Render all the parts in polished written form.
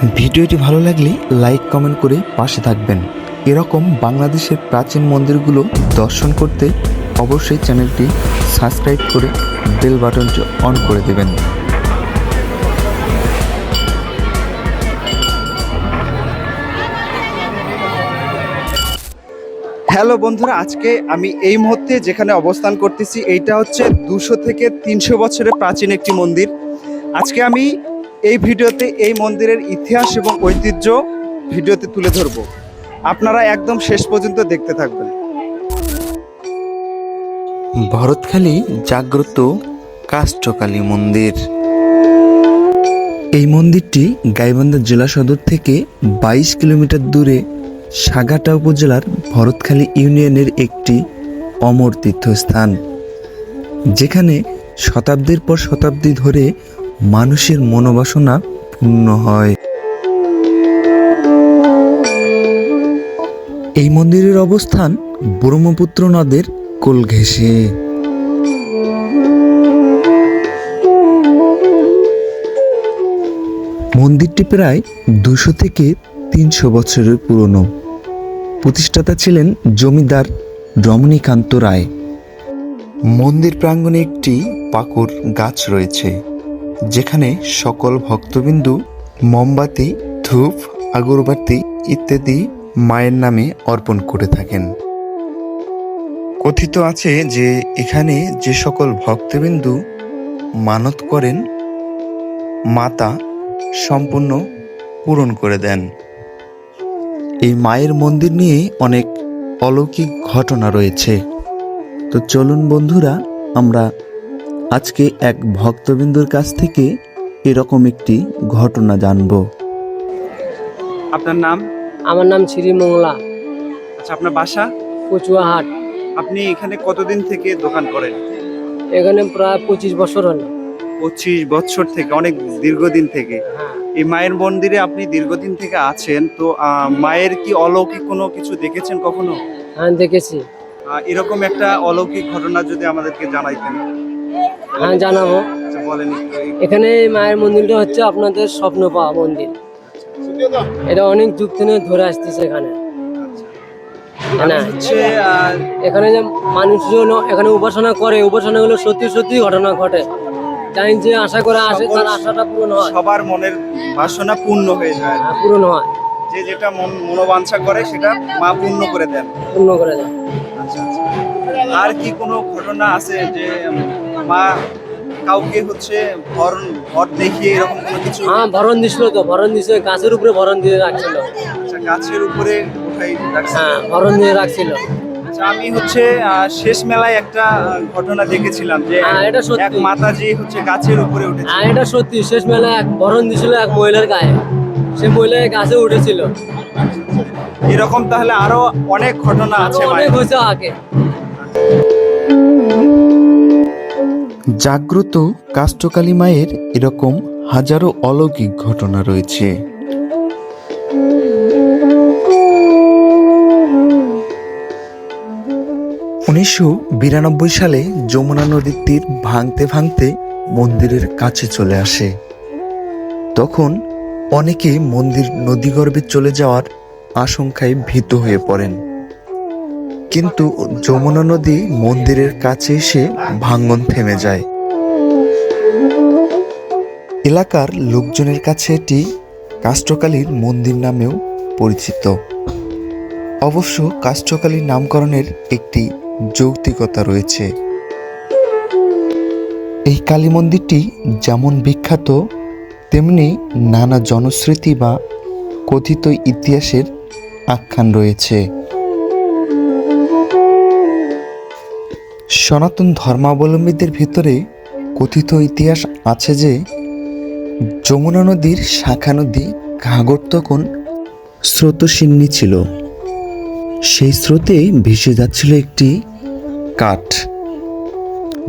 ভিডিওটি ভালো লাগলে লাইক কমেন্ট করে পাশে থাকবেন। এরকম বাংলাদেশের প্রাচীন মন্দিরগুলো দর্শন করতে অবশ্যই চ্যানেলটি সাবস্ক্রাইব করে বেল বাটনটি অন করে দেবেন। হ্যালো বন্ধুরা, আজকে আমি এই মুহূর্তে যেখানে অবস্থান করতেছি এইটা হচ্ছে 200 থেকে 300 বছরের প্রাচীন একটি মন্দির। আজকে আমি এই ভিডিওতে এই মন্দিরের ইতিহাস এবং ঐতিহ্য ভিডিওতে তুলে ধরব। আপনারা একদম শেষ পর্যন্ত দেখতে থাকবেন। ভরতখালী জাগ্রত কাষ্ঠকালী মন্দির। এই মন্দিরটি গাইবান্ধা জেলা সদর থেকে 22 কিলোমিটার দূরে সাগাটা উপজেলার ভরতখালী ইউনিয়নের একটি অমর তীর্থস্থান, যেখানে শতাব্দীর পর শতাব্দী ধরে মানুষের মনোবাসনা পূর্ণ হয়। এই মন্দিরের অবস্থান ব্রহ্মপুত্র নদের কোল ঘেঁষে। মন্দিরটি প্রায় 200 থেকে 300 বছরের পুরনো। প্রতিষ্ঠাতা ছিলেন জমিদার রমণীকান্ত রায়। মন্দির প্রাঙ্গণে একটি পাকুর গাছ রয়েছে, যেখানে সকল ভক্তবিন্দু মোমবাতি, ধূপ, আগরবাতি ইত্যাদি মায়ের নামে অর্পণ করে থাকেন। কথিত আছে যে এখানে যে সকল ভক্তবিন্দু মানত করেন, মাতা সম্পূর্ণ পূরণ করে দেন। এই মায়ের মন্দির নিয়ে অনেক অলৌকিক ঘটনা রয়েছে। তো চলুন বন্ধুরা, আমরা আজকে এক ভক্তবিন্দুর কাছ থেকে এরকম একটি ঘটনা জানব। আপনার নাম? আমার নাম শ্রীমঙ্গলা। আচ্ছা, আপনার বাসা? কচুয়াহাট। আপনি এখানে কতদিন থেকে দোকান করেন? এখানে প্রায় 25 বছর হলো। 25 বছর থেকে, অনেক দীর্ঘদিন থেকে। হ্যাঁ, এই মায়ের মন্দিরে আপনি দীর্ঘদিন থেকে আছেন, তো মায়ের কি অলৌকিক কোনো কিছু দেখেছেন কখনো? হ্যাঁ দেখেছি। এরকম একটা অলৌকিক ঘটনা যদি আমাদেরকে জানাইতেন। হ্যাঁ জানাবো। আচ্ছা, বলেন একটু। এখানে এই মায়ের মন্দিরটা হচ্ছে আপনাদের স্বপ্ন পাওয়া মন্দির। এটা অনেক যুগ থেকে ধরে আসতেছে এখানে। না, হচ্ছে এখানে যে মানুষজন এখানে উপাসনা করে, উপাসনাগুলো সত্যি সত্যি ঘটনা ঘটে। তাই যে আশা করে আসে তার আশাটা পূরণ হয়, সবার মনের বাসনা পূর্ণ হয়ে যায়। হ্যাঁ, পূরণ হয়। যে যেটা মনোবাঞ্ছা করে সেটা মা পূর্ণ করে দেন। পূর্ণ করে দেয়। আচ্ছা আচ্ছা। আর কি কোনো ঘটনা আছে যে মা কাউকে হচ্ছে ভর দেখিয়ে এরকম কোনো কিছু? হ্যাঁ, ভরণ দিছিল তো, ভরণ দিছে, গাছের উপরে ভরণ দিয়ে রাখছিল। আচ্ছা, গাছের উপরে উঠাই রাখছে। হ্যাঁ, ভরণ দিয়ে রাখছিল। আচ্ছা, আমি হচ্ছে শেষ মেলায় একটা ঘটনা দেখেছিলাম যে এটা সত্যি। এক মাতাজি হচ্ছে গাছের উপরে উঠেছে। হ্যাঁ, এটা সত্যি। শেষ মেলায় এক ভরণ দিছিল এক মহিলার গায়ে, সে মহিলা গাছে উঠেছিল। এরকম তাহলে আরো অনেক ঘটনা আছে। অনেক হয়েছে আগে। জাগ্রত কাষ্ঠকালী মায়ের এরকম হাজারো অলৌকিক ঘটনা রয়েছে। 1992 সালে যমুনা নদীর তীর ভাঙতে ভাঙতে মন্দিরের কাছে চলে আসে। তখন অনেকে মন্দির নদীগর্ভে চলে যাওয়ার আশঙ্কায় ভীত হয়ে পড়েন, কিন্তু যমুনা নদী মন্দিরের কাছে এসে ভাঙন থেমে যায়। এলাকার লোকজনের কাছে এটি কাষ্ঠকালীর মন্দির নামেও পরিচিত। অবশ্য কাষ্ঠকালীর নামকরণের একটি যৌক্তিকতা রয়েছে। এই কালী মন্দিরটি যেমন বিখ্যাত, তেমনি নানা জনশ্রুতি বা কথিত ইতিহাসের আখ্যান রয়েছে। সনাতন ধর্মাবলম্বীদের ভিতরে কথিত ইতিহাস আছে যে যমুনা নদীর শাখা নদী ঘাঘর তখন স্রোতস্বিনী ছিল। সেই স্রোতে ভেসে যাচ্ছিল একটি কাঠ।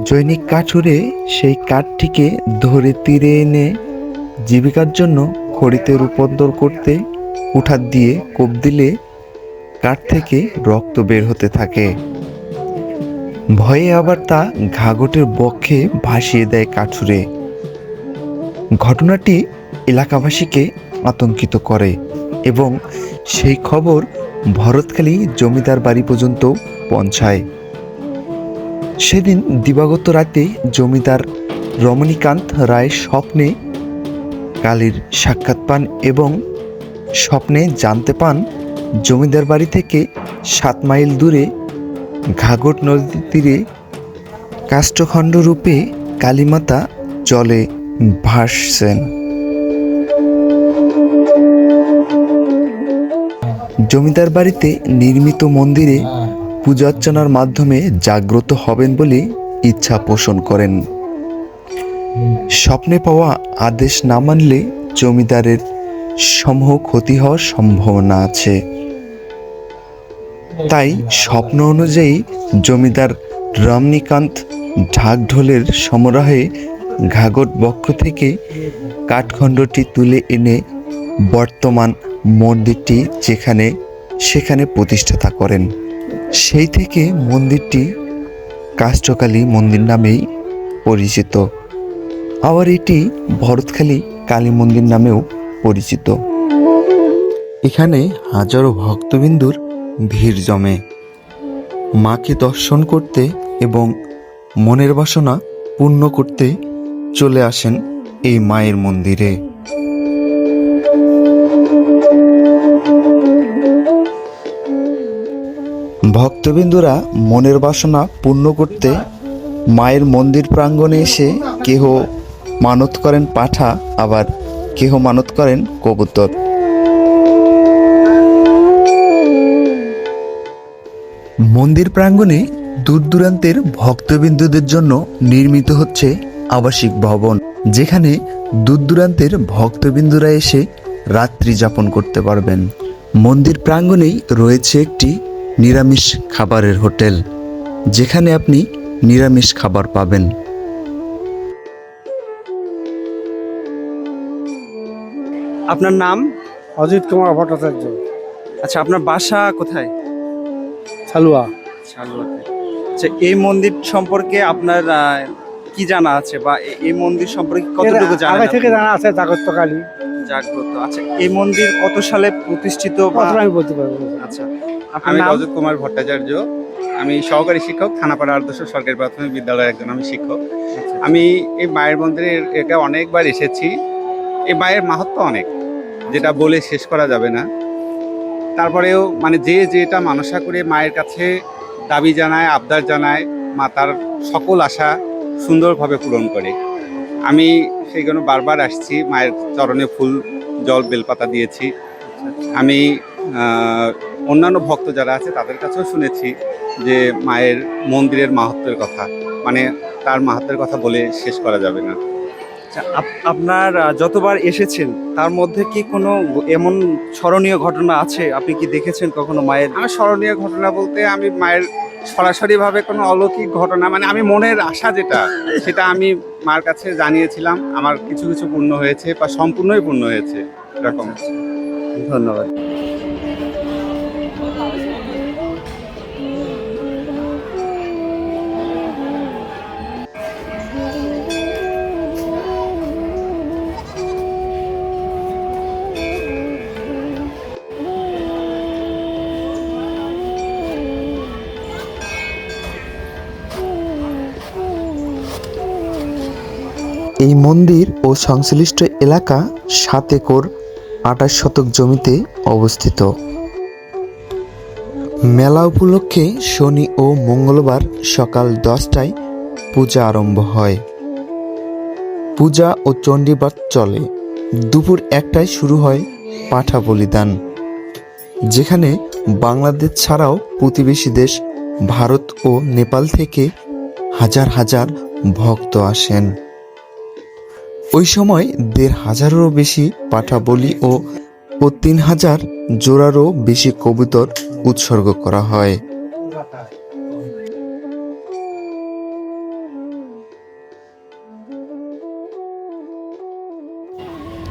জৈনিক কাঠুরে সেই কাঠটিকে ধরে তীরে এনে জীবিকার জন্য খড়িতে রূপান্তর করতে কুঠার দিয়ে কোপ দিলে কাঠ থেকে রক্ত বের হতে থাকে। ভয়ে আবার তা ঘাঘটের বক্ষে ভাসিয়ে দেয় কাঠুরে। ঘটনাটি এলাকাবাসীকে আতঙ্কিত করে এবং সেই খবর ভরতখালী জমিদার বাড়ি পর্যন্ত পৌঁছায়। সেদিন দিবাগত রাতে জমিদার রমণীকান্ত রায় স্বপ্নে কালীর সাক্ষাৎ পান এবং স্বপ্নে জানতে পান জমিদার বাড়ি থেকে 7 মাইল দূরে ঘাঘট নদীর তীরে কাষ্ঠখণ্ড রূপে কালীমাতা জলে ভাসছেন। জমিদার বাড়িতে নির্মিত মন্দিরে পূজার্চনার মাধ্যমে জাগ্রত হবেন বলে ইচ্ছা পোষণ করেন। স্বপ্নে পাওয়া আদেশ না মানলে জমিদারের সমূহ ক্ষতি হওয়ার সম্ভাবনা আছে। তাই স্বপ্ন অনুযায়ী জমিদার রমণীকান্ত ঢাকঢোলের সমারোহে ঘাঘট বক্ষ থেকে কাঠখণ্ডটি তুলে এনে বর্তমান মন্দিরটি সেখানে প্রতিষ্ঠাতা করেন। সেই থেকে মন্দিরটি কাষ্ঠকালী মন্দির নামেই পরিচিত। আবার এটি ভরতখালী কালী মন্দির নামেও পরিচিত। এখানে হাজারো ভক্তবিন্দুর ভিড় জমে মাকে দর্শন করতে এবং মনের বাসনা পূর্ণ করতে চলে আসেন এই মায়ের মন্দিরে। ভক্তবিন্দুরা মনের বাসনা পূর্ণ করতে মায়ের মন্দির প্রাঙ্গণে এসে কেহ মানত করেন পাঠা, আবার কেহ মানত করেন কবুতর। মন্দির প্রাঙ্গণে দূর দূরান্তের ভক্তবিন্দুদের জন্য নির্মিত হচ্ছে আবাসিক ভবন, যেখানে দূর দূরান্তের ভক্তবিন্দুরা এসে রাত্রি যাপন করতে পারবেন। মন্দির প্রাঙ্গণেই রয়েছে একটি নিরামিষ খাবারের হোটেল, যেখানে আপনি নিরামিষ খাবার পাবেন। আপনার নাম? অজিত কুমার ভট্টাচার্য। আচ্ছা, আপনার বাসা কোথায়? সালুয়া। সালুয়াতে। আচ্ছা, এই মন্দির সম্পর্কে আপনার কি জানা আছে, বা এই মন্দির সম্পর্কে কতটুকু জানেন? আগে থেকে জানা আছে জাগ্রতকালী। জাগ্রত। আচ্ছা, এই মন্দির কত সালে প্রতিষ্ঠিত? কতটা আমি বলতে পারবো না। আচ্ছা, আমি অজিত কুমার ভট্টাচার্য। আমি সহকারী শিক্ষক, থানাপাড়া আদর্শ সরকারি প্রাথমিক বিদ্যালয়ের একজন আমি শিক্ষক। আমি এই মায়ের মন্দিরের এটা অনেকবার এসেছি। এই মায়ের মাহাত্ম্য অনেক, যেটা বলে শেষ করা যাবে না। তারপরেও মানে যে যেটা মানসা করে মায়ের কাছে দাবি জানায়, আবদার জানায়, মা তার সকল আশা সুন্দরভাবে পূরণ করে। আমি সেই জন্য বারবার আসছি, মায়ের চরণে ফুল, জল, বেলপাতা দিয়েছি। আমি অন্যান্য ভক্ত যারা আছে তাদের কাছেও শুনেছি যে মায়ের মন্দিরের মাহাত্ম্যের কথা, মানে তার মাহাত্ম্যের কথা বলে শেষ করা যাবে না। আচ্ছা, আপনার যতবার এসেছেন তার মধ্যে কি কোনো এমন স্মরণীয় ঘটনা আছে? আপনি কি দেখেছেন কখনো মায়ের? আমার স্মরণীয় ঘটনা বলতে আমি মায়ের সরাসরিভাবে কোনো অলৌকিক ঘটনা, মানে আমি মনের আশা যেটা, সেটা আমি মার কাছে জানিয়েছিলাম। আমার কিছু কিছু পূর্ণ হয়েছে বা সম্পূর্ণই পূর্ণ হয়েছে এরকম। ধন্যবাদ। এই মন্দির ও সংশ্লিষ্ট এলাকা 7 একর 28 শতক জমিতে অবস্থিত। মেলা উপলক্ষে শনি ও মঙ্গলবার সকাল 10টায় পূজা আরম্ভ হয়। পূজা ও চণ্ডীপাঠ চলে। দুপুর 1টায় শুরু হয় পাঠা বলিদান, যেখানে বাংলাদেশ ছাড়াও প্রতিবেশী দেশ ভারত ও নেপাল থেকে হাজার হাজার ভক্ত আসেন। ওই সময় 1,500-এরও বেশি পাঠা বলি ও 3,000 জোড়ারও বেশি কবুতর উৎসর্গ করা হয়।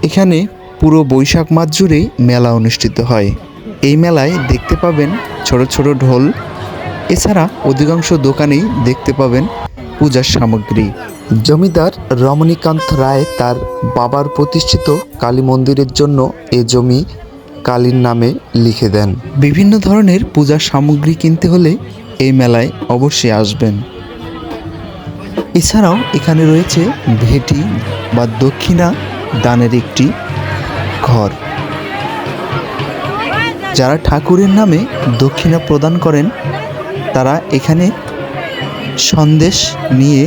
এখানে পুরো বৈশাখ মাস জুড়ে মেলা অনুষ্ঠিত হয়। এই মেলায় দেখতে পাবেন ছোট ছোট ঢোল, এছাড়া অধিকাংশ দোকানেই দেখতে পাবেন পূজার সামগ্রী। জমিদার রমণীকান্ত রায় তার বাবার প্রতিষ্ঠিত কালী মন্দিরের জন্য এ জমি কালীর নামে লিখে দেন। বিভিন্ন ধরনের পূজার সামগ্রী কিনতে হলে এই মেলায় অবশ্যই আসবেন। এছাড়াও এখানে রয়েছে ভেটি বা দক্ষিণা দানের একটি ঘর। যারা ঠাকুরের নামে দক্ষিণা প্রদান করেন তারা এখানে সন্দেশ নিয়ে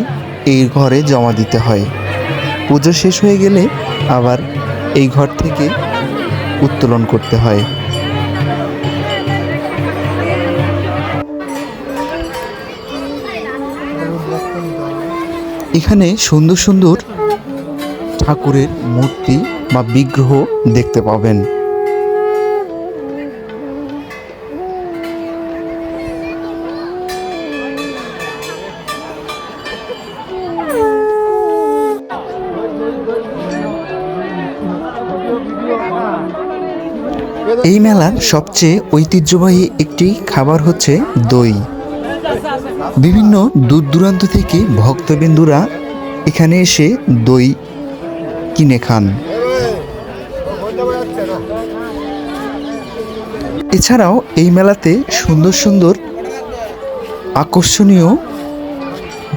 এই ঘরে জমা দিতে হয়। পুজো শেষ হয়ে গেলে আবার এই ঘর থেকে উত্তোলন করতে হয়। এখানে সুন্দর সুন্দর ঠাকুরের মূর্তি বা বিগ্রহ দেখতে পাবেন। এই মেলার সবচেয়ে ঐতিহ্যবাহী একটি খাবার হচ্ছে দই। বিভিন্ন দূর দূরান্ত থেকে ভক্তবিন্দুরা এখানে এসে দই কিনে খান। এছাড়াও এই মেলাতে সুন্দর সুন্দর আকর্ষণীয়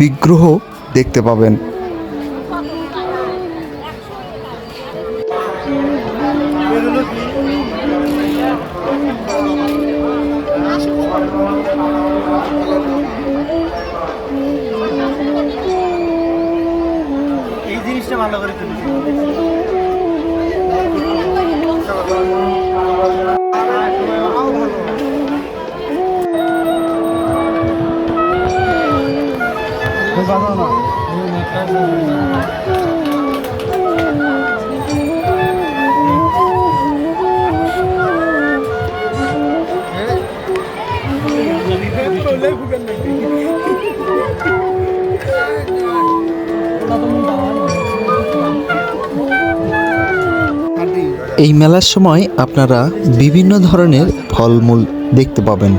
বিগ্রহ দেখতে পাবেন। এই জিনিসটা ভালো করে এই মেলার সময় আপনারা বিভিন্ন ধরনের ফলমূল দেখতে পাবেন।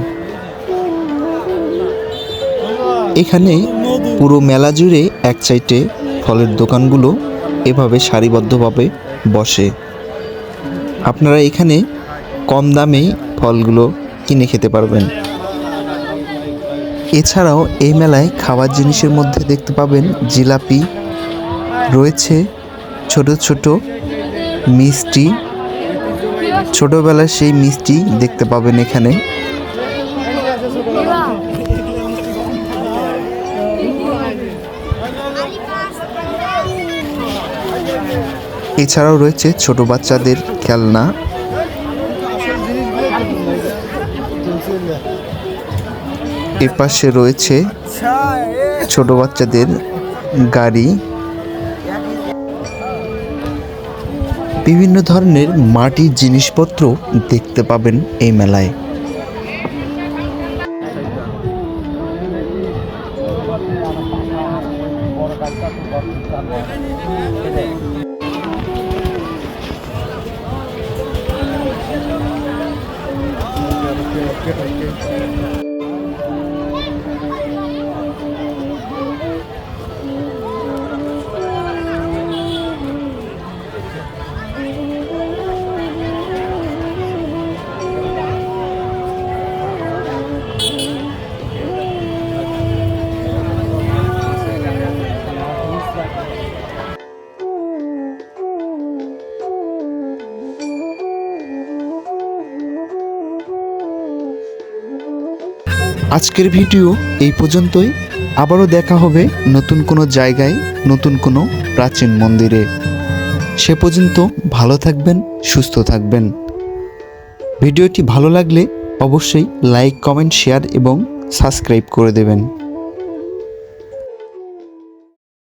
এখানে পুরো মেলা জুড়ে এক সাইডে ফলের দোকানগুলো এভাবে সারিবদ্ধভাবে বসে। আপনারা এখানে কম দামেই ফলগুলো কিনে খেতে পারবেন। এছাড়াও এই মেলায় খাবার জিনিসের মধ্যে দেখতে পাবেন জিলাপি, রয়েছে ছোট ছোট মিষ্টি, ছোটবেলার সেই মিষ্টি দেখতে পাবেন এখানে। এছাড়াও রয়েছে ছোট বাচ্চাদের খেলনা। এপাশে রয়েছে ছোট বাচ্চাদের গাড়ি। বিভিন্ন ধরনের মাটির জিনিসপত্র দেখতে পাবেন এই মেলায়। আজকের ভিডিও এই পর্যন্তই। আবারও দেখা হবে নতুন কোনো জায়গায়, নতুন কোনো প্রাচীন মন্দিরে। সে পর্যন্ত ভালো থাকবেন, সুস্থ থাকবেন। ভিডিওটি ভালো লাগলে অবশ্যই লাইক, কমেন্ট, শেয়ার এবং সাবস্ক্রাইব করে দেবেন।